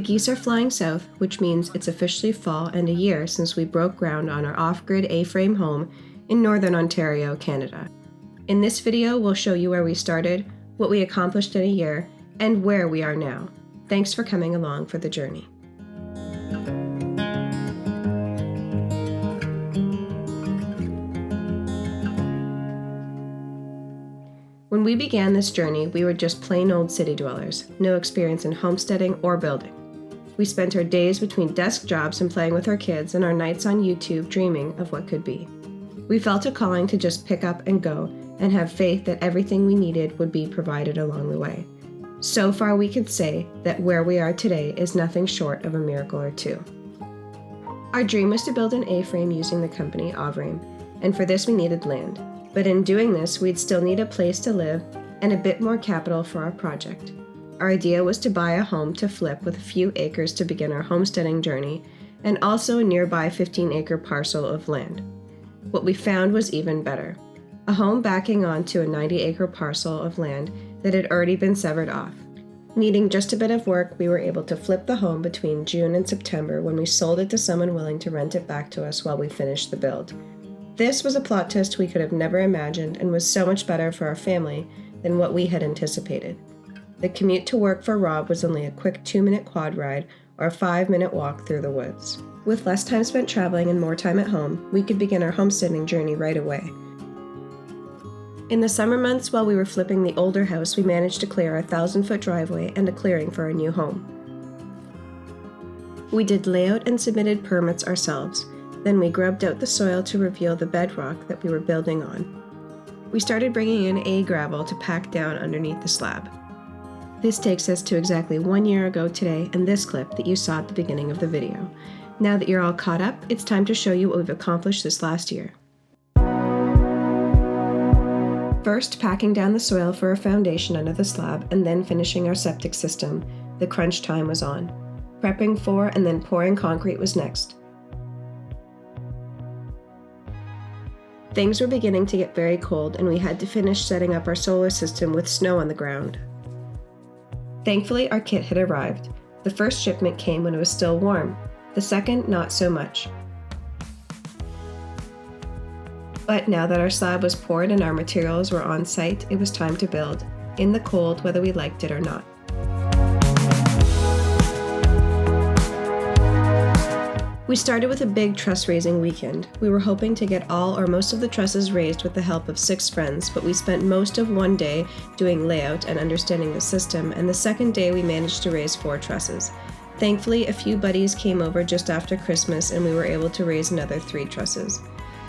The geese are flying south, which means it's officially fall and a year since we broke ground on our off-grid A-frame home in Northern Ontario, Canada. In this video, we'll show you where we started, what we accomplished in a year, and where we are now. Thanks for coming along for the journey. When we began this journey, we were just plain old city dwellers, no experience in homesteading or building. We spent our days between desk jobs and playing with our kids and our nights on YouTube dreaming of what could be. We felt a calling to just pick up and go and have faith that everything we needed would be provided along the way. So far we can say that where we are today is nothing short of a miracle or two. Our dream was to build an A-frame using the company Avrame, and for this we needed land. But in doing this, we'd still need a place to live and a bit more capital for our project. Our idea was to buy a home to flip with a few acres to begin our homesteading journey, and also a nearby 15-acre parcel of land. What we found was even better. A home backing onto a 90-acre parcel of land that had already been severed off. Needing just a bit of work, we were able to flip the home between June and September when we sold it to someone willing to rent it back to us while we finished the build. This was a plot twist we could have never imagined and was so much better for our family than what we had anticipated. The commute to work for Rob was only a quick 2-minute quad ride or a 5-minute walk through the woods. With less time spent traveling and more time at home, we could begin our homesteading journey right away. In the summer months while we were flipping the older house, we managed to clear a 1,000-foot driveway and a clearing for our new home. We did layout and submitted permits ourselves. Then we grubbed out the soil to reveal the bedrock that we were building on. We started bringing in A-gravel to pack down underneath the slab. This takes us to exactly 1 year ago today and this clip that you saw at the beginning of the video. Now that you're all caught up, it's time to show you what we've accomplished this last year. First, packing down the soil for a foundation under the slab and then finishing our septic system, the crunch time was on. Prepping for and then pouring concrete was next. Things were beginning to get very cold and we had to finish setting up our solar system with snow on the ground. Thankfully, our kit had arrived. The first shipment came when it was still warm. The second, not so much. But now that our slab was poured and our materials were on site, it was time to build, in the cold whether we liked it or not. We started with a big truss raising weekend. We were hoping to get all or most of the trusses raised with the help of 6 friends, but we spent most of one day doing layout and understanding the system, and the second day we managed to raise 4 trusses. Thankfully, a few buddies came over just after Christmas and we were able to raise another 3 trusses.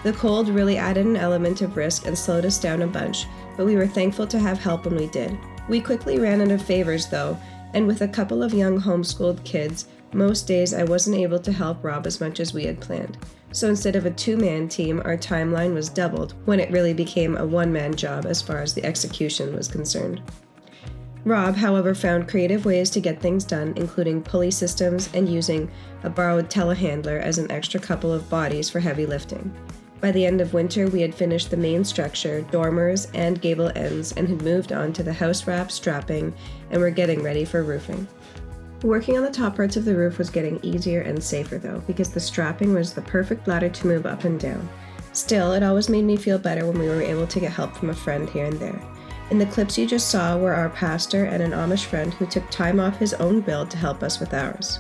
The cold really added an element of risk and slowed us down a bunch, but we were thankful to have help when we did. We quickly ran out of favors though, and with a couple of young homeschooled kids, most days I wasn't able to help Rob as much as we had planned. So instead of a 2-man team, our timeline was doubled when it really became a 1-man job as far as the execution was concerned. Rob, however, found creative ways to get things done, including pulley systems and using a borrowed telehandler as an extra couple of bodies for heavy lifting. By the end of winter, we had finished the main structure, dormers, and gable ends, and had moved on to the house wrap, strapping, and were getting ready for roofing. Working on the top parts of the roof was getting easier and safer though, because the strapping was the perfect ladder to move up and down. Still, it always made me feel better when we were able to get help from a friend here and there. In the clips you just saw were our pastor and an Amish friend who took time off his own build to help us with ours.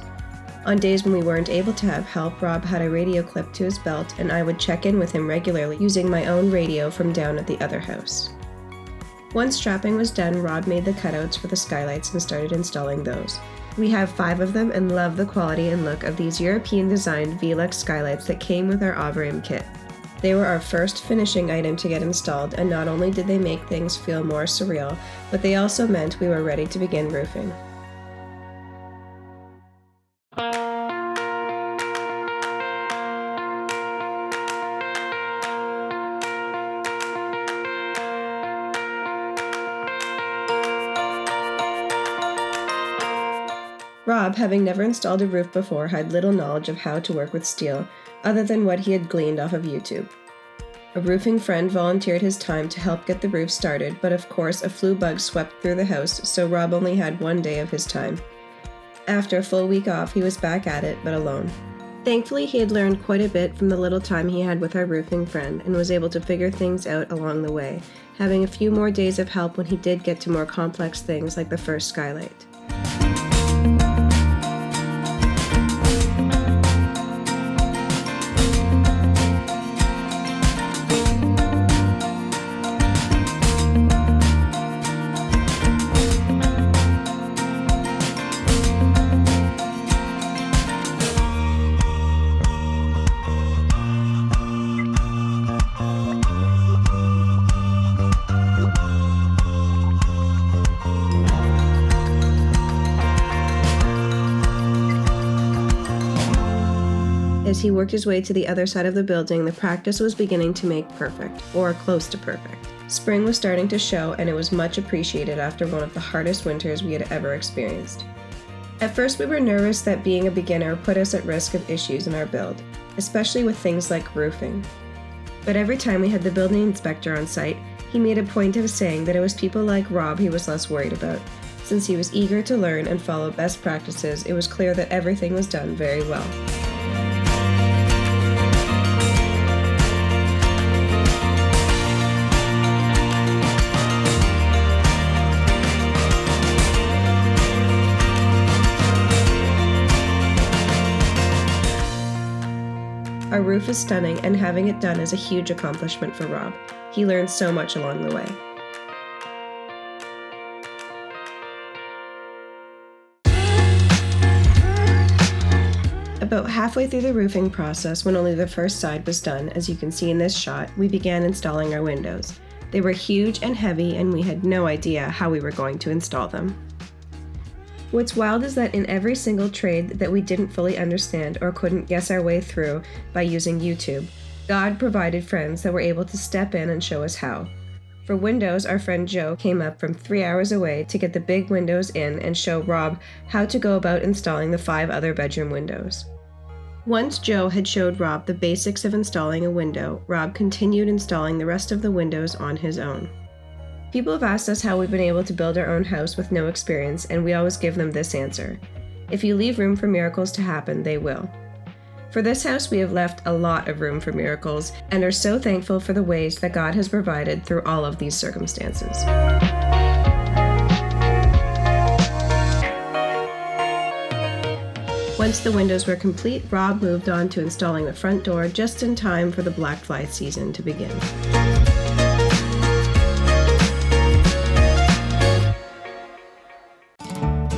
On days when we weren't able to have help, Rob had a radio clipped to his belt and I would check in with him regularly using my own radio from down at the other house. Once strapping was done, Rob made the cutouts for the skylights and started installing those. We have 5 of them and love the quality and look of these European-designed Velux skylights that came with our Avrame kit. They were our first finishing item to get installed, and not only did they make things feel more surreal, but they also meant we were ready to begin roofing. Rob, having never installed a roof before, had little knowledge of how to work with steel, other than what he had gleaned off of YouTube. A roofing friend volunteered his time to help get the roof started, but of course a flu bug swept through the house, so Rob only had 1 day of his time. After a full week off, he was back at it, but alone. Thankfully, he had learned quite a bit from the little time he had with our roofing friend and was able to figure things out along the way, having a few more days of help when he did get to more complex things like the first skylight. As he worked his way to the other side of the building, the practice was beginning to make perfect, or close to perfect. Spring was starting to show, and it was much appreciated after one of the hardest winters we had ever experienced. At first, we were nervous that being a beginner put us at risk of issues in our build, especially with things like roofing. But every time we had the building inspector on site, he made a point of saying that it was people like Rob he was less worried about. Since he was eager to learn and follow best practices, it was clear that everything was done very well. Our roof is stunning, and having it done is a huge accomplishment for Rob. He learned so much along the way. About halfway through the roofing process, when only the first side was done, as you can see in this shot, we began installing our windows. They were huge and heavy, and we had no idea how we were going to install them. What's wild is that in every single trade that we didn't fully understand or couldn't guess our way through by using YouTube, God provided friends that were able to step in and show us how. For windows, our friend Joe came up from 3 hours away to get the big windows in and show Rob how to go about installing the 5 other bedroom windows. Once Joe had showed Rob the basics of installing a window, Rob continued installing the rest of the windows on his own. People have asked us how we've been able to build our own house with no experience, and we always give them this answer. If you leave room for miracles to happen, they will. For this house, we have left a lot of room for miracles and are so thankful for the ways that God has provided through all of these circumstances. Once the windows were complete, Rob moved on to installing the front door just in time for the black fly season to begin.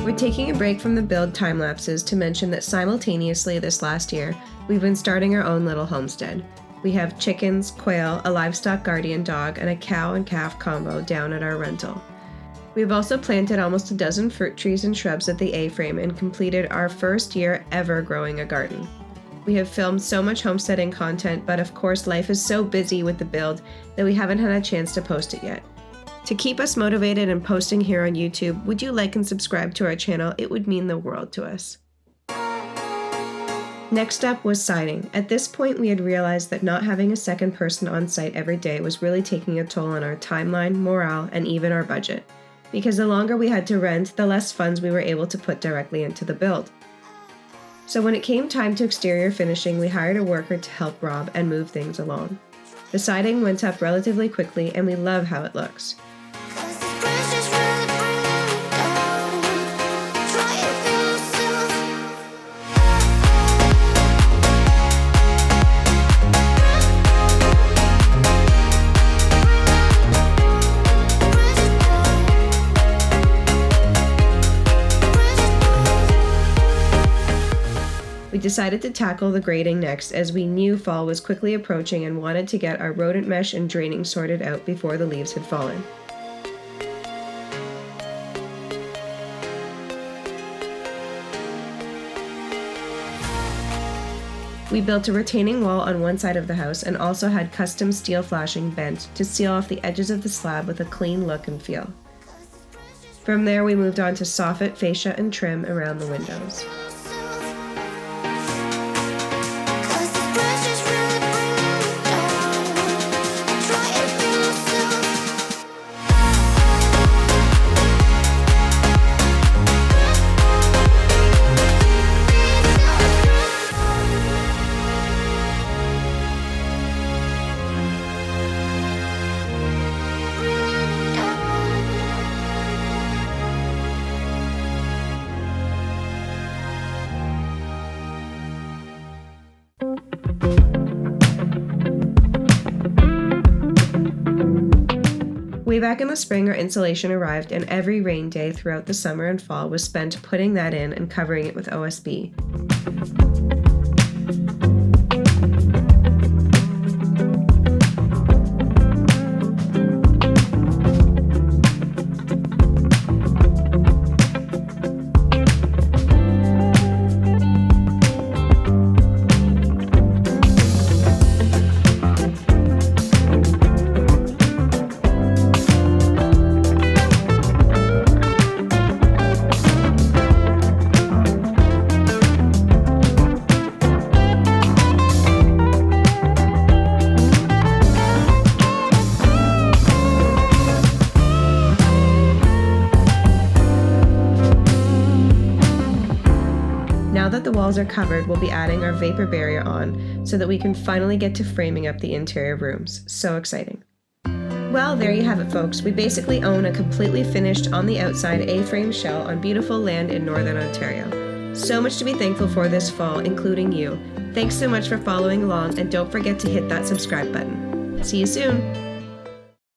We're taking a break from the build time lapses to mention that simultaneously this last year, we've been starting our own little homestead. We have chickens, quail, a livestock guardian dog, and a cow and calf combo down at our rental. We've also planted almost a dozen fruit trees and shrubs at the A-frame and completed our first year ever growing a garden. We have filmed so much homesteading content, but of course life is so busy with the build that we haven't had a chance to post it yet. To keep us motivated and posting here on YouTube, would you like and subscribe to our channel? It would mean the world to us. Next up was siding. At this point, we had realized that not having a second person on site every day was really taking a toll on our timeline, morale, and even our budget. Because the longer we had to rent, the less funds we were able to put directly into the build. So when it came time to exterior finishing, we hired a worker to help Rob and move things along. The siding went up relatively quickly, and we love how it looks. We decided to tackle the grading next, as we knew fall was quickly approaching and wanted to get our rodent mesh and draining sorted out before the leaves had fallen. We built a retaining wall on one side of the house and also had custom steel flashing bent to seal off the edges of the slab with a clean look and feel. From there, we moved on to soffit, fascia, and trim around the windows. Way back in the spring, our insulation arrived, and every rain day throughout the summer and fall was spent putting that in and covering it with OSB. Now that the walls are covered, we'll be adding our vapor barrier on so that we can finally get to framing up the interior rooms. So exciting. Well, there you have it, folks. We basically own a completely finished on the outside A-frame shell on beautiful land in Northern Ontario. So much to be thankful for this fall, including you. Thanks so much for following along, and don't forget to hit that subscribe button. See you soon!